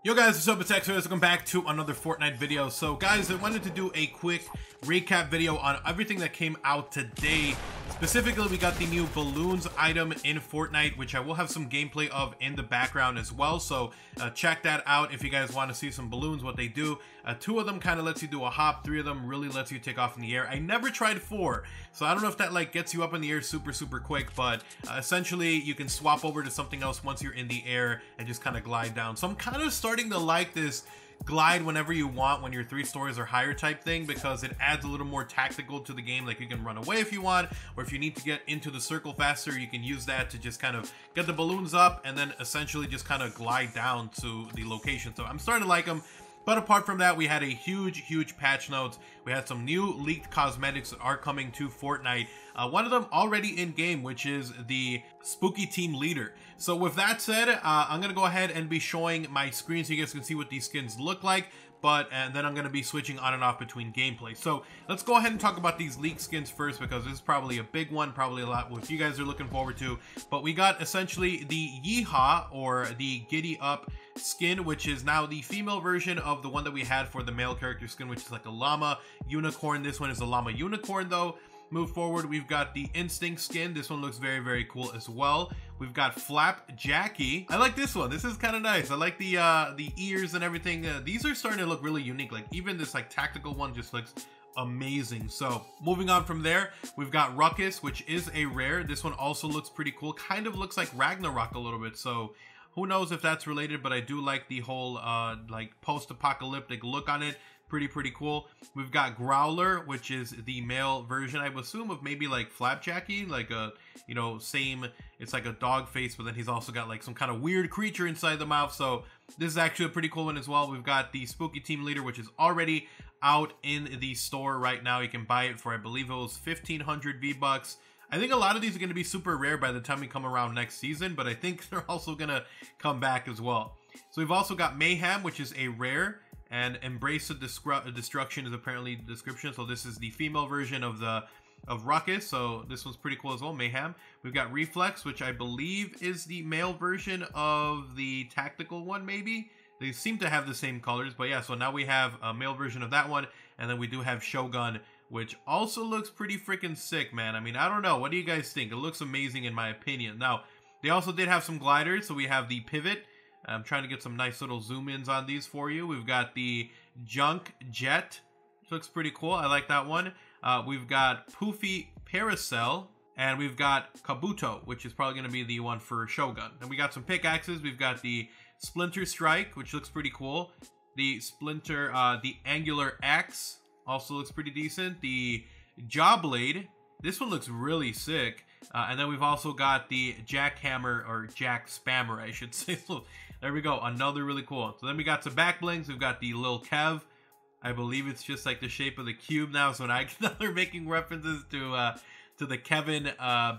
Yo guys, what's up? It's XRAYZ. Welcome back to another Fortnite video. So guys, I wanted to do a quick recap video on everything that came out today. Specifically, we got the new balloons item in Fortnite, which I will have some gameplay of in the background as well. So check that out if you guys want to see some balloons, what they do. 2 of them kind of lets you do a hop. 3 of them really lets you take off in the air. I never tried 4, so I don't know if that like gets you up in the air super quick, but essentially you can swap over to something else once you're in the air and just kind of glide down. So I'm kind of starting to like this glide whenever you want when you're 3 stories or higher type thing, because it adds a little more tactical to the game. Like you can run away if you want, or if you need to get into the circle faster, you can use that to just kind of get the balloons up and then essentially just kind of glide down to the location. So I'm starting to like them. But apart from that, we had a huge patch notes. We had some new leaked cosmetics that are coming to Fortnite. One of them already in game, which is the Spooky Team Leader. So with that said, I'm gonna go ahead and be showing my screen so you guys can see what these skins look like. And then I'm going to be switching on and off between gameplay. So let's go ahead and talk about these leaked skins first, because this is probably a big one, probably a lot what you guys are looking forward to. But we got essentially the Yeehaw, or the Giddy Up skin, which is now the female version of the one that we had for the male character skin, which is like a llama unicorn. This one is a llama unicorn though. Move forward, we've got the Instinct skin. This one looks very cool as well. We've got Flap Jackie. I like this one. This is kind of nice. I like the ears and everything. These are starting to look really unique. Like even this like tactical one just looks amazing. So moving on from there, we've got Ruckus, which is a rare. This one also looks pretty cool. Kind of looks like Ragnarok a little bit. So who knows if that's related, but I do like the whole like post-apocalyptic look on it. Pretty cool. We've got Growler, which is the male version, I would assume, of maybe like Flapjackie, like a, you know, same, it's like a dog face, but then he's also got like some kind of weird creature inside the mouth. So this is actually a pretty cool one as well. We've got the Spooky Team Leader, which is already out in the store right now. You can buy it for, I believe it was 1,500 V-Bucks. I think a lot of these are going to be super rare by the time we come around next season, but I think they're also going to come back as well. So we've also got Mayhem, which is a rare. And Embrace of Destruction is apparently the description. So this is the female version of Ruckus. So this one's pretty cool as well, Mayhem. We've got Reflex, which I believe is the male version of the tactical one, maybe. They seem to have the same colors, but yeah, so now we have a male version of that one. And then we do have Shogun, which also looks pretty freaking sick, man. I mean, I don't know. What do you guys think? It looks amazing in my opinion. Now, they also did have some gliders. So we have the Pivot. I'm trying to get some nice little zoom ins on these for you. We've got the Junk Jet, which looks pretty cool. I like that one. We've got Poofy Paracel, and we've got Kabuto, which is probably going to be the one for Shogun. And we got some pickaxes. We've got the Splinter Strike, which looks pretty cool. The the Angular Axe also looks pretty decent. The Jawblade, this one looks really sick. And then we've also got the Jackhammer, or Jack Spammer, I should say. So there we go, another really cool one. So then we got some back blings. We've got the Lil Kev. I believe it's just like the shape of the cube now. So now they're making references to the Kevin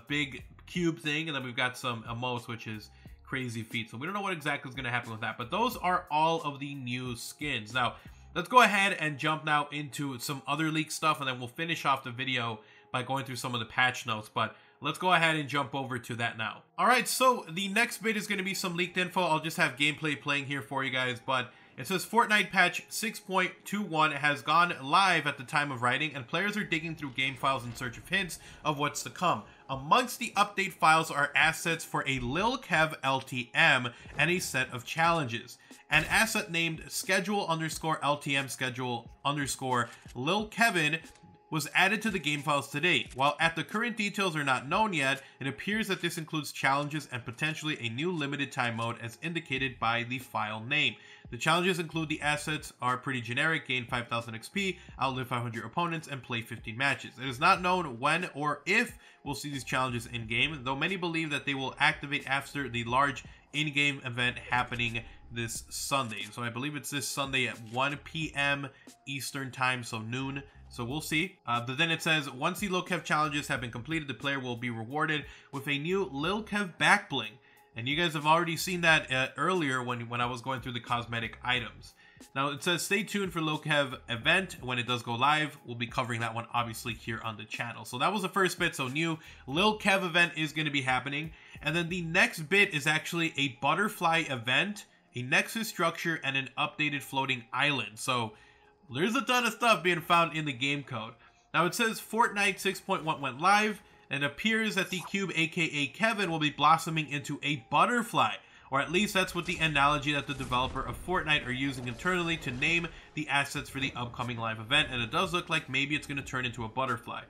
big cube thing. And then we've got some emotes, which is Crazy Feet. So we don't know what exactly is going to happen with that. But those are all of the new skins. Now, let's go ahead and jump now into some other leaked stuff. And then we'll finish off the video by going through some of the patch notes. But let's go ahead and jump over to that now. All right, so the next bit is going to be some leaked info. I'll just have gameplay playing here for you guys, but it says Fortnite patch 6.21 has gone live at the time of writing, and players are digging through game files in search of hints of what's to come. Amongst the update files are assets for a Lil Kev LTM and a set of challenges. An asset named schedule_LTM schedule_Lil Kevin was added to the game files today. While at the current details are not known yet, it appears that this includes challenges and potentially a new limited time mode as indicated by the file name. The challenges include the assets are pretty generic: gain 5,000 XP, outlive 500 opponents, and play 15 matches. It is not known when or if we'll see these challenges in-game, though many believe that they will activate after the large in-game event happening this Sunday. So I believe it's this Sunday at 1 p.m. Eastern time, so noon. So we'll see. But then it says, once the Lil Kev challenges have been completed, the player will be rewarded with a new Lil Kev back bling. And you guys have already seen that earlier when I was going through the cosmetic items. Now it says, stay tuned for Lil Kev event when it does go live. We'll be covering that one obviously here on the channel. So that was the first bit. So new Lil Kev event is going to be happening. And then the next bit is actually a butterfly event a Nexus structure, and an updated floating island. So there's a ton of stuff being found in the game code. Now it says Fortnite 6.1 went live, and it appears that the cube, aka Kevin, will be blossoming into a butterfly. Or at least that's what the analogy that the developer of Fortnite are using internally to name the assets for the upcoming live event, and it does look like maybe it's going to turn into a butterfly.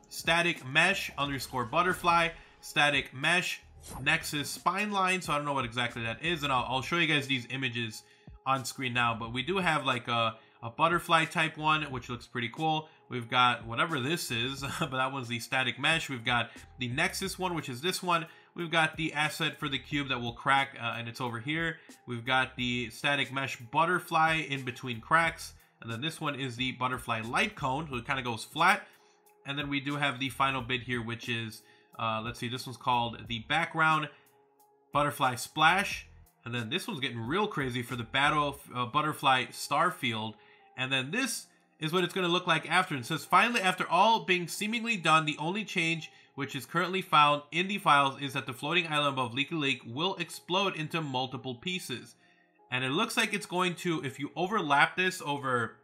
Static mesh _ butterfly, static mesh Nexus spine line, so I don't know what exactly that is, and I'll show you guys these images on screen now, but we do have like a butterfly type one, which looks pretty cool. We've got whatever this is, but that one's the static mesh. We've got the Nexus one, which is this one. We've got the asset for the cube that will crack, and it's over here. We've got the static mesh butterfly in between cracks, and then this one is the butterfly light cone, so it kind of goes flat. And then we do have the final bit here, which is, let's see, this one's called the background butterfly splash. And then this one's getting real crazy for the battle butterfly star field. And then this is what it's going to look like after. It says, finally, after all being seemingly done, the only change which is currently found in the files is that the floating island above Leaky Lake will explode into multiple pieces. And it looks like it's going to, if you overlap this over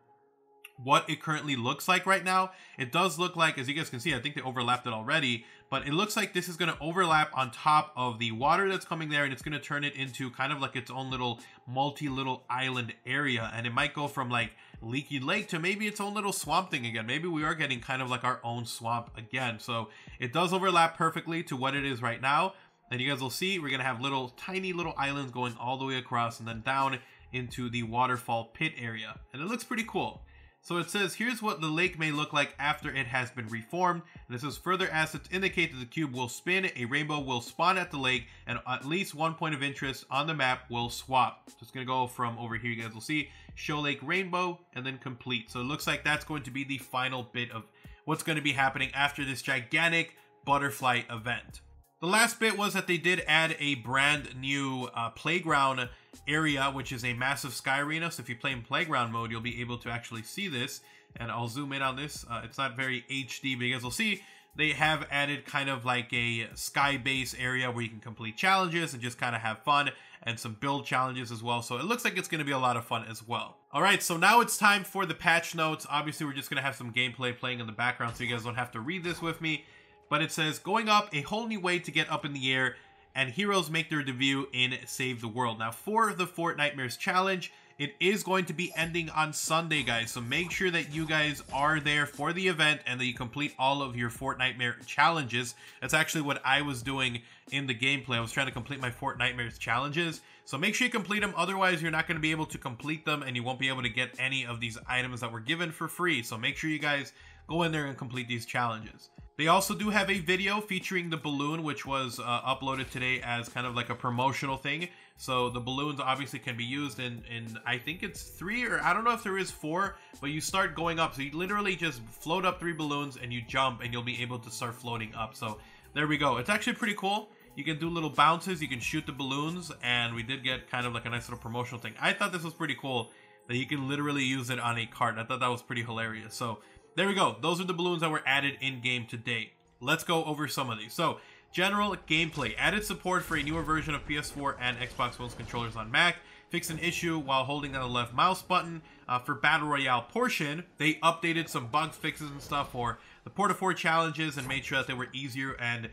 what it currently looks like right now, it does look like, as you guys can see, I think they overlapped it already, but it looks like this is going to overlap on top of the water that's coming there, and it's going to turn it into kind of like its own little little island area, and it might go from like Leaky Lake to maybe its own little swamp thing again. Maybe we are getting kind of like our own swamp again. So it does overlap perfectly to what it is right now, and you guys will see we're going to have tiny little islands going all the way across and then down into the waterfall pit area, and it looks pretty cool. So it says, here's what the lake may look like after it has been reformed. And it says, further assets indicate that the cube will spin, a rainbow will spawn at the lake, and at least one point of interest on the map will swap. So it's going to go from over here, you guys will see, show lake rainbow, and then complete. So it looks like that's going to be the final bit of what's going to be happening after this gigantic butterfly event. The last bit was that they did add a brand new playground area, which is a massive sky arena. So if you play in playground mode, you'll be able to actually see this. And I'll zoom in on this. It's not very HD, but you guys will see they have added kind of like a sky base area where you can complete challenges and just kind of have fun, and some build challenges as well. So it looks like it's going to be a lot of fun as well. All right, so now it's time for the patch notes. Obviously, we're just going to have some gameplay playing in the background, so you guys don't have to read this with me. But it says, going up, a whole new way to get up in the air, and heroes make their debut in Save the World. Now, for the Fortnitemares challenge, it is going to be ending on Sunday, guys. So make sure that you guys are there for the event and that you complete all of your Fortnitemares challenges. That's actually what I was doing in the gameplay. I was trying to complete my Fortnitemares challenges. So make sure you complete them. Otherwise, you're not going to be able to complete them, and you won't be able to get any of these items that were given for free. So make sure you guys go in there and complete these challenges. They also do have a video featuring the balloon, which was uploaded today as kind of like a promotional thing. So the balloons obviously can be used in I think it's 3, or I don't know if there is 4, but you start going up. So you literally just float up 3 balloons and you jump, and you'll be able to start floating up. So there we go. It's actually pretty cool. You can do little bounces, you can shoot the balloons, and we did get kind of like a nice little promotional thing. I thought this was pretty cool that you can literally use it on a cart. I thought that was pretty hilarious. So there we go. Those are the balloons that were added in-game to date. Let's go over some of these. So, general gameplay. Added support for a newer version of PS4 and Xbox One's controllers on Mac. Fixed an issue while holding down the left mouse button. For Battle Royale portion, they updated some bug fixes and stuff for the Port of 4 challenges and made sure that they were easier and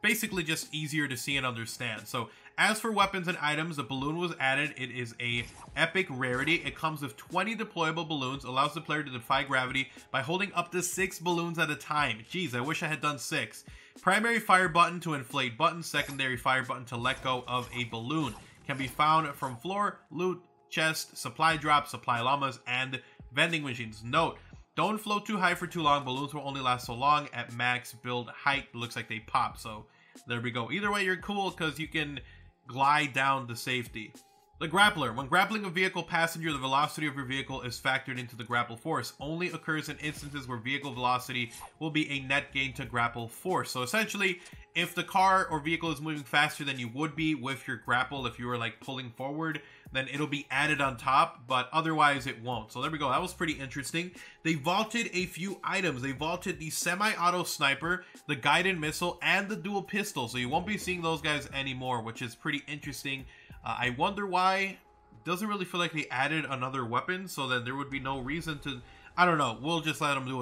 basically just easier to see and understand. So, as for weapons and items, the balloon was added. It is a epic rarity. It comes with 20 deployable balloons, allows the player to defy gravity by holding up to 6 balloons at a time. Jeez, I wish I had done 6. Primary fire button to inflate buttons, secondary fire button to let go of a balloon. Can be found from floor, loot, chest, supply drops, supply llamas, and vending machines. Note, don't float too high for too long. Balloons will only last so long. At max build height, it looks like they pop. So there we go. Either way, you're cool because you can glide down to safety. The Grappler. When grappling a vehicle passenger, the velocity of your vehicle is factored into the grapple force. Only occurs in instances where vehicle velocity will be a net gain to grapple force. So essentially, if the car or vehicle is moving faster than you would be with your grapple, if you were like pulling forward, then it'll be added on top, but otherwise it won't. So there we go. That was pretty interesting. They vaulted a few items. They vaulted the semi-auto sniper, the guided missile, and the dual pistol. So you won't be seeing those guys anymore, which is pretty interesting. I wonder why. Doesn't really feel like they added another weapon, so then there would be no reason to... I don't know. We'll just let them do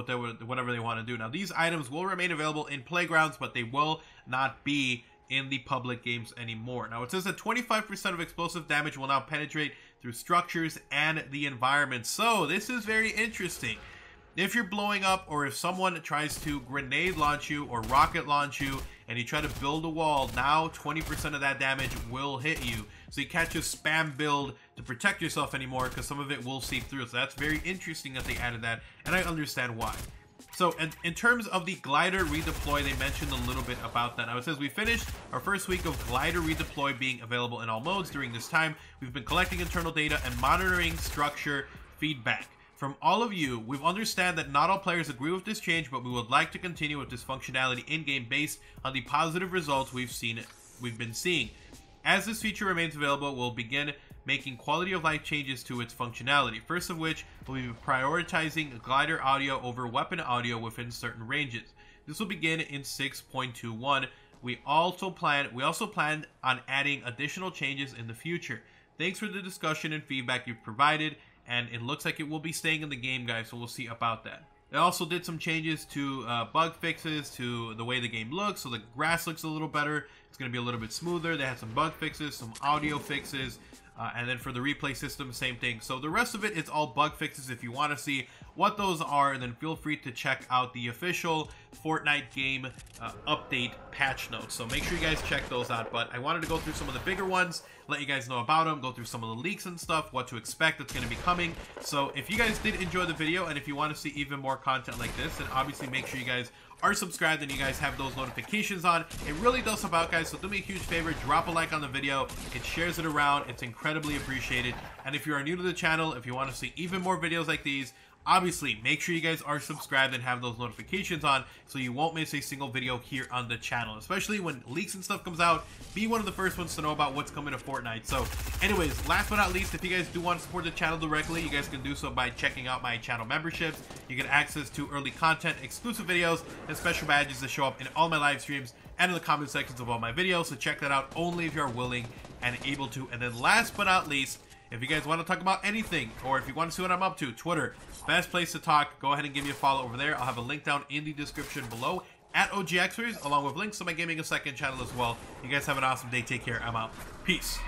whatever they want to do. Now, these items will remain available in playgrounds, but they will not be in the public games anymore. Now, it says that 25% of explosive damage will now penetrate through structures and the environment. So, this is very interesting. If you're blowing up, or if someone tries to grenade launch you or rocket launch you, and you try to build a wall, now 20% of that damage will hit you. So you can't just spam build to protect yourself anymore, because some of it will seep through. So that's very interesting that they added that, and I understand why. So in terms of the glider redeploy, they mentioned a little bit about that. Now it says we finished our first week of glider redeploy being available in all modes. During this time, we've been collecting internal data and monitoring structure feedback from all of you. We understand that not all players agree with this change, but we would like to continue with this functionality in-game based on the positive results we've been seeing. As this feature remains available, we'll begin making quality of life changes to its functionality. First of which, we'll be prioritizing glider audio over weapon audio within certain ranges. This will begin in 6.21. We also plan on adding additional changes in the future. Thanks for the discussion and feedback you've provided, and it looks like it will be staying in the game, guys, so we'll see about that. They also did some changes to bug fixes to the way the game looks, so the grass looks a little better. It's going to be a little bit smoother. They had some bug fixes, some audio fixes, and then for the replay system, same thing. So the rest of it is all bug fixes. If you want to see what those are, then feel free to check out the official Fortnite game update patch notes. So make sure you guys check those out. But I wanted to go through some of the bigger ones, let you guys know about them, go through some of the leaks and stuff, what to expect that's going to be coming. So if you guys did enjoy the video, and if you want to see even more content like this, then obviously make sure you guys are subscribed and you guys have those notifications on. It really does help out, guys, so do me a huge favor, drop a like on the video. It shares it around. It's incredibly appreciated. And if you are new to the channel, if you want to see even more videos like these, obviously make sure you guys are subscribed and have those notifications on so you won't miss a single video here on the channel, especially when leaks and stuff comes out. Be one of the first ones to know about what's coming to Fortnite. So anyways, last but not least, if you guys do want to support the channel directly, you guys can do so by checking out my channel memberships. You get access to early content, exclusive videos, and special badges that show up in all my live streams and in the comment sections of all my videos. So check that out only if you're willing and able to. And then last but not least, if you guys want to talk about anything, or if you want to see what I'm up to, Twitter, best place to talk. Go ahead and give me a follow over there. I'll have a link down in the description below at OGXRAYZ, along with links to my Gaming a Second channel as well. You guys have an awesome day. Take care. I'm out. Peace.